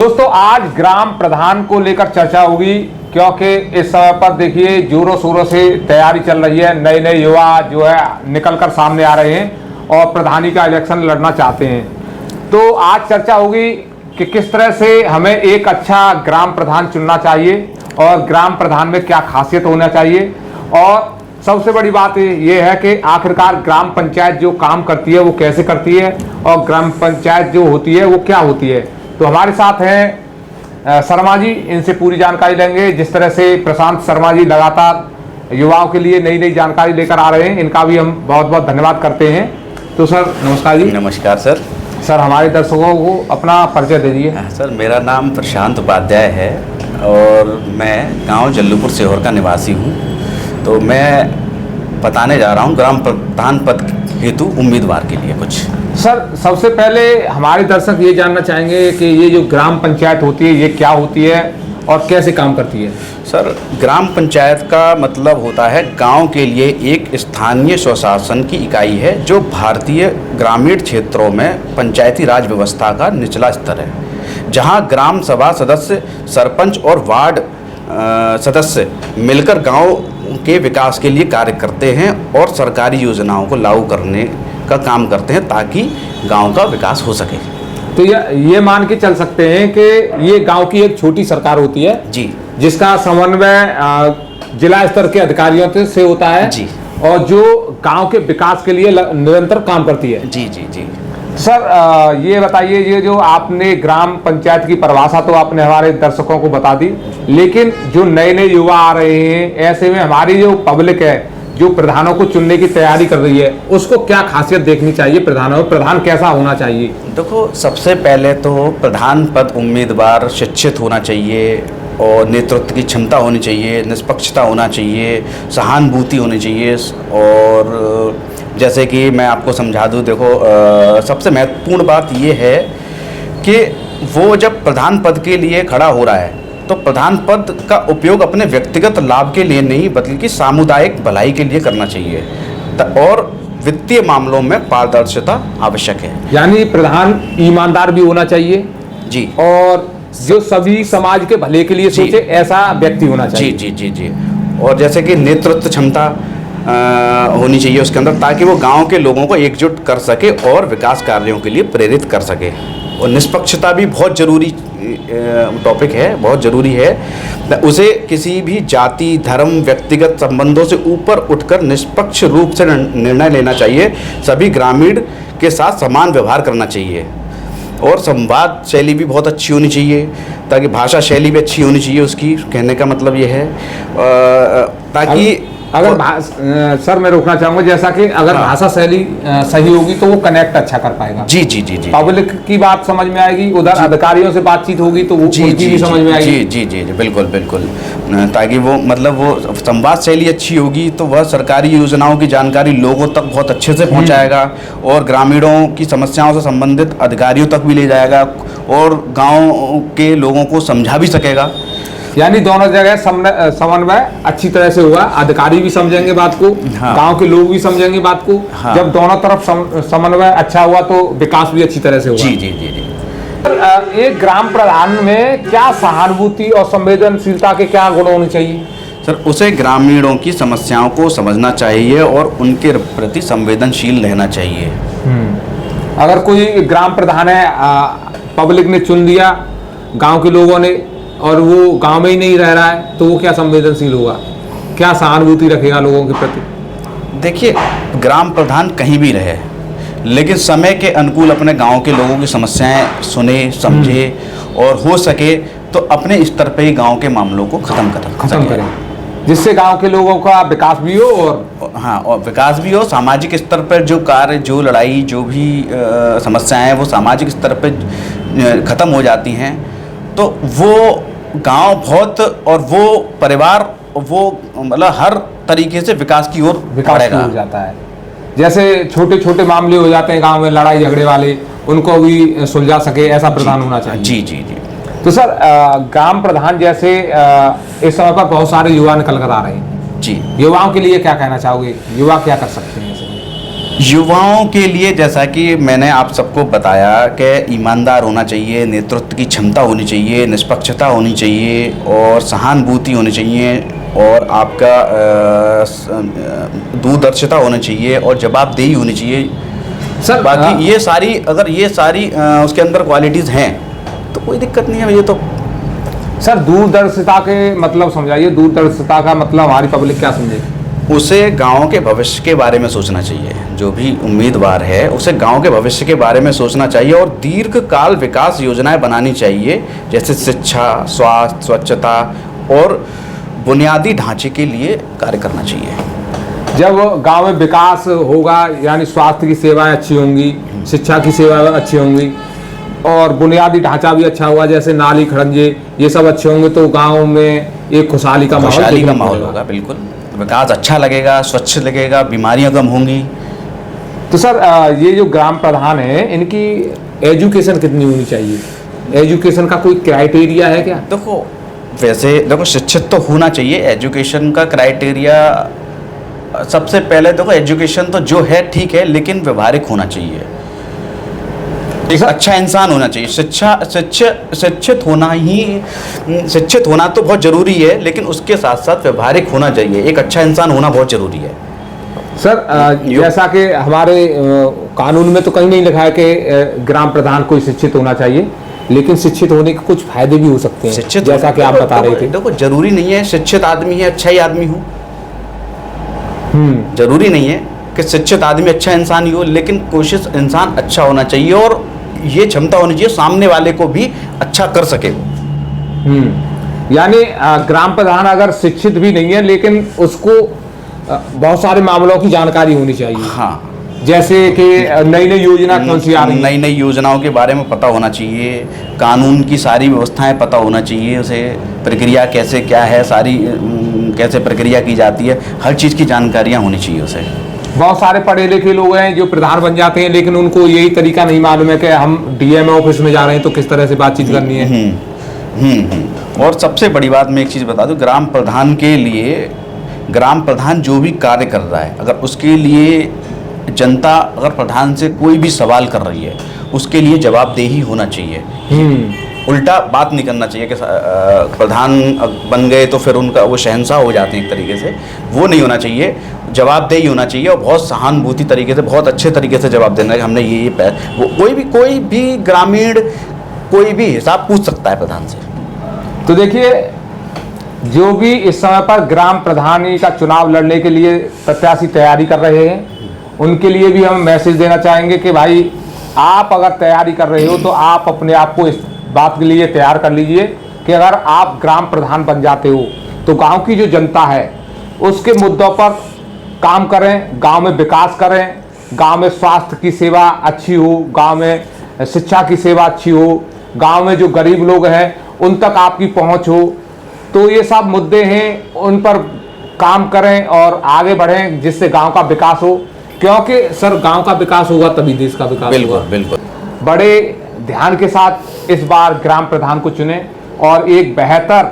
दोस्तों आज ग्राम प्रधान को लेकर चर्चा होगी क्योंकि इस समय पर देखिए जोरों शोरों से तैयारी चल रही है। नए नए युवा जो है निकलकर सामने आ रहे हैं और प्रधानी का इलेक्शन लड़ना चाहते हैं। तो आज चर्चा होगी कि किस तरह से हमें एक अच्छा ग्राम प्रधान चुनना चाहिए और ग्राम प्रधान में क्या खासियत होना चाहिए, और सबसे बड़ी बात ये है कि आखिरकार ग्राम पंचायत जो काम करती है वो कैसे करती है और ग्राम पंचायत जो होती है वो क्या होती है। तो हमारे साथ हैं शर्मा जी, इनसे पूरी जानकारी लेंगे। जिस तरह से प्रशांत शर्मा जी लगातार युवाओं के लिए नई नई जानकारी लेकर आ रहे हैं, इनका भी हम बहुत बहुत धन्यवाद करते हैं। तो सर नमस्कार जी। नमस्कार सर। सर हमारे दर्शकों को अपना परिचय दे दीजिए। सर मेरा नाम प्रशांत उपाध्याय है और मैं गांव जल्लूपुर सीहोर का निवासी हूं। तो मैं बताने जा रहा हूं ग्राम प्रधान पद हेतु उम्मीदवार के लिए कुछ। सर सबसे पहले हमारे दर्शक ये जानना चाहेंगे कि ये जो ग्राम पंचायत होती है ये क्या होती है और कैसे काम करती है। सर ग्राम पंचायत का मतलब होता है गांव के लिए एक स्थानीय स्वशासन की इकाई है जो भारतीय ग्रामीण क्षेत्रों में पंचायती राज व्यवस्था का निचला स्तर है, जहां ग्राम सभा सदस्य, सरपंच और वार्ड सदस्य मिलकर गांव के विकास के लिए कार्य करते हैं और सरकारी योजनाओं को लागू करने का काम करते हैं ताकि गांव का विकास हो सके। तो ये मान के चल सकते हैं कि ये गांव की एक छोटी सरकार होती है जी, जिसका समन्वय जिला स्तर के अधिकारियों से होता है जी, और जो गांव के विकास के लिए निरंतर काम करती है। जी जी जी। सर ये बताइए, ये जो आपने ग्राम पंचायत की परिभाषा तो आपने हमारे दर्शकों को बता दी, लेकिन जो नए नए युवा आ रहे हैं ऐसे में हमारी जो पब्लिक है जो प्रधानों को चुनने की तैयारी कर रही है उसको क्या खासियत देखनी चाहिए, प्रधान कैसा होना चाहिए। देखो सबसे पहले तो प्रधान पद उम्मीदवार शिक्षित होना चाहिए और नेतृत्व की क्षमता होनी चाहिए, निष्पक्षता होना चाहिए, सहानुभूति होनी चाहिए। और जैसे कि मैं आपको समझा दूं, देखो सबसे महत्वपूर्ण बात ये है कि वो जब प्रधान पद के लिए खड़ा हो रहा है तो प्रधान पद का उपयोग अपने व्यक्तिगत लाभ के लिए नहीं बल्कि सामुदायिक भलाई के लिए करना चाहिए और वित्तीय मामलों में पारदर्शिता आवश्यक है। यानी प्रधान ईमानदार भी होना चाहिए जी, और जो सभी समाज के भले के लिए सोचे ऐसा व्यक्ति होना चाहिए। जी जी जी जी। और जैसे कि नेतृत्व क्षमता होनी चाहिए उसके अंदर, ताकि वो गांव के लोगों को एकजुट कर सके और विकास कार्यों के लिए प्रेरित कर सके। और निष्पक्षता भी बहुत ज़रूरी टॉपिक है, बहुत ज़रूरी है। उसे किसी भी जाति, धर्म, व्यक्तिगत संबंधों से ऊपर उठकर निष्पक्ष रूप से निर्णय लेना चाहिए। सभी ग्रामीण के साथ समान व्यवहार करना चाहिए और संवाद शैली भी बहुत अच्छी होनी चाहिए, ताकि भाषा शैली भी अच्छी होनी चाहिए उसकी। कहने का मतलब ये है ताकि अगर सर मैं रोकना चाहूंगा, जैसा कि अगर भाषा शैली सही होगी तो वो कनेक्ट अच्छा कर पाएगा। जी जी जी जी। पब्लिक की बात समझ में आएगी, उधर अधिकारियों से बातचीत होगी तो वो उनकी भी समझ में आएगी। जी जी जी जी बिल्कुल बिल्कुल। ताकि वो मतलब वो संवाद शैली अच्छी होगी तो वह सरकारी योजनाओं की जानकारी लोगों तक बहुत अच्छे से पहुंचाएगा और ग्रामीणों की समस्याओं से संबंधित अधिकारियों तक भी ले जाएगा और गाँव के लोगों को समझा भी सकेगा। यानी दोनों जगह समन्वय अच्छी तरह से होगा, अधिकारी भी समझेंगे बात को, गांव के लोग भी समझेंगे बात को। जब दोनों तरफ समन्वय अच्छा हुआ तो विकास भी अच्छी तरह से होगा। जी जी जी जी। एक ग्राम प्रधान में क्या सहानुभूति और संवेदनशीलता के क्या गुण होने चाहिए। सर उसे ग्रामीणों की समस्याओं को समझना चाहिए और उनके प्रति संवेदनशील रहना चाहिए। अगर कोई ग्राम प्रधान है, पब्लिक ने चुन दिया गांव के लोगों ने, और वो गांव में ही नहीं रह रहा है, तो वो क्या संवेदनशील होगा, क्या सहानुभूति रखेगा लोगों के प्रति। देखिए ग्राम प्रधान कहीं भी रहे लेकिन समय के अनुकूल अपने गांव के लोगों की समस्याएं सुने, समझे और हो सके तो अपने स्तर पे ही गांव के मामलों को खत्म करें, जिससे गांव के लोगों का विकास भी हो और विकास भी हो। सामाजिक स्तर पर जो कार्य, जो लड़ाई, जो भी समस्याएं हैं वो सामाजिक स्तर पर ख़त्म हो जाती हैं तो वो गांव बहुत और वो परिवार वो मतलब हर तरीके से विकास की ओर हो जाता है। जैसे छोटे छोटे मामले हो जाते हैं गांव में, लड़ाई झगड़े वाले, उनको भी सुलझा सके, ऐसा प्रधान होना चाहिए। जी जी जी। तो सर ग्राम प्रधान जैसे इस समय पर बहुत सारे युवा निकल कर आ रहे हैं जी, युवाओं के लिए क्या कहना चाहोगे, युवा क्या कर सकते हैं। युवाओं के लिए जैसा कि मैंने आप सबको बताया कि ईमानदार होना चाहिए, नेतृत्व की क्षमता होनी चाहिए, निष्पक्षता होनी चाहिए और सहानुभूति होनी चाहिए और आपका दूरदर्शिता होना चाहिए और जवाबदेही होनी चाहिए सर। बाकी ये सारी, अगर ये सारी उसके अंदर क्वालिटीज़ हैं तो कोई दिक्कत नहीं है। ये तो सर दूरदर्शिता के मतलब समझाइए, दूरदर्शिता का मतलब हमारी पब्लिक क्या समझे? उसे गांव के भविष्य के बारे में सोचना चाहिए। जो भी उम्मीदवार है उसे गांव के भविष्य के बारे में सोचना चाहिए और दीर्घकाल विकास योजनाएं बनानी चाहिए, जैसे शिक्षा, स्वास्थ्य, स्वच्छता और बुनियादी ढांचे के लिए कार्य करना चाहिए। जब गांव में विकास होगा यानी स्वास्थ्य की सेवाएं अच्छी होंगी, शिक्षा की सेवाएं अच्छी होंगी और बुनियादी ढांचा भी अच्छा हुआ, जैसे नाली खड़ंजे ये सब अच्छे होंगे, तो गांव में एक खुशहाली का माहौल होगा। बिल्कुल, विकास अच्छा लगेगा, स्वच्छ लगेगा, बीमारियां कम होंगी। तो सर ये जो ग्राम प्रधान है इनकी एजुकेशन कितनी होनी चाहिए? एजुकेशन का कोई क्राइटेरिया है क्या? देखो, वैसे देखो शिक्षित तो होना चाहिए। एजुकेशन का क्राइटेरिया सबसे पहले देखो, एजुकेशन तो जो है ठीक है, लेकिन व्यवहारिक होना चाहिए, एक अच्छा इंसान होना चाहिए। शिक्षित होना तो बहुत ज़रूरी है, लेकिन उसके साथ साथ व्यवहारिक होना चाहिए। एक अच्छा इंसान होना बहुत ज़रूरी है। सर जैसा कि हमारे कानून में तो कहीं नहीं लिखा है कि ग्राम प्रधान को शिक्षित होना चाहिए, लेकिन शिक्षित होने के कुछ फायदे भी हो सकते हैं, शिक्षित जैसा कि आप बता रहे थे। देखो, जरूरी नहीं है शिक्षित आदमी है अच्छा ही आदमी हो। जरूरी नहीं है कि शिक्षित आदमी अच्छा इंसान ही हो, लेकिन कोशिश इंसान अच्छा होना चाहिए और ये क्षमता होनी चाहिए सामने वाले को भी अच्छा कर सके। यानी ग्राम प्रधान अगर शिक्षित भी नहीं है, लेकिन उसको बहुत सारे मामलों की जानकारी होनी चाहिए। हाँ, जैसे कि नई नई योजना कौन सी आ रही है, नई नई योजनाओं के बारे में पता होना चाहिए, कानून की सारी व्यवस्थाएं पता होना चाहिए उसे, प्रक्रिया कैसे क्या है, सारी कैसे प्रक्रिया की जाती है, हर चीज़ की जानकारियाँ होनी चाहिए उसे। बहुत सारे पढ़े लिखे लोग हैं जो प्रधान बन जाते हैं, लेकिन उनको यही तरीका नहीं मालूम है कि हम डीएमओ ऑफिस में जा रहे हैं तो किस तरह से बातचीत करनी है। और सबसे बड़ी बात मैं एक चीज़ बता दूं, ग्राम प्रधान के लिए, ग्राम प्रधान जो भी कार्य कर रहा है, अगर उसके लिए जनता अगर प्रधान से कोई भी सवाल कर रही है, उसके लिए जवाबदेही होना चाहिए। उल्टा बात नहीं करना चाहिए कि प्रधान बन गए तो फिर उनका वो शहंशाह हो जाते हैं एक तरीके से, वो नहीं होना चाहिए। जवाबदेही होना चाहिए और बहुत सहानुभूति तरीके से, बहुत अच्छे तरीके से जवाब देना है कि हमने ये वो कोई भी ग्रामीण कोई भी हिसाब पूछ सकता है प्रधान से। तो देखिए, जो भी इस समय पर ग्राम प्रधानी का चुनाव लड़ने के लिए प्रत्याशी तैयारी कर रहे हैं, उनके लिए भी हम मैसेज देना चाहेंगे कि भाई आप अगर तैयारी कर रहे हो तो आप अपने आप को इस बात के लिए तैयार कर लीजिए कि अगर आप ग्राम प्रधान बन जाते हो तो गांव की जो जनता है उसके मुद्दों पर काम करें, गांव में विकास करें, गांव में स्वास्थ्य की सेवा अच्छी हो, गांव में शिक्षा की सेवा अच्छी हो, गांव में जो गरीब लोग हैं उन तक आपकी पहुंच हो। तो ये सब मुद्दे हैं, उन पर काम करें और आगे बढ़ें जिससे गांव का विकास हो, क्योंकि सर गांव का विकास होगा तभी देश का विकास होगा। बिल्कुल। बड़े ध्यान के साथ इस बार ग्राम प्रधान को चुनें और एक बेहतर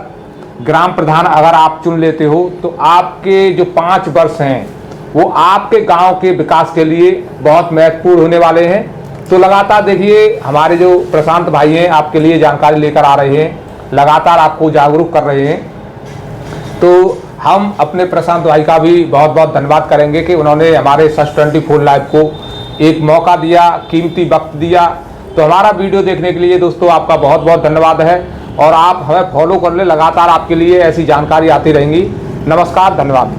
ग्राम प्रधान अगर आप चुन लेते हो तो आपके जो 5 वर्ष हैं वो आपके गांव के विकास के लिए बहुत महत्वपूर्ण होने वाले हैं। तो लगातार देखिए, हमारे जो प्रशांत भाई हैं आपके लिए जानकारी लेकर आ रहे हैं, लगातार आपको जागरूक कर रहे हैं। तो हम अपने प्रशांत भाई का भी बहुत बहुत धन्यवाद करेंगे कि उन्होंने हमारे सच 24 लाइव को एक मौका दिया, कीमती वक्त दिया। तो हमारा वीडियो देखने के लिए दोस्तों आपका बहुत बहुत धन्यवाद है और आप हमें फॉलो कर ले, लगातार आपके लिए ऐसी जानकारी आती रहेंगी। नमस्कार, धन्यवाद।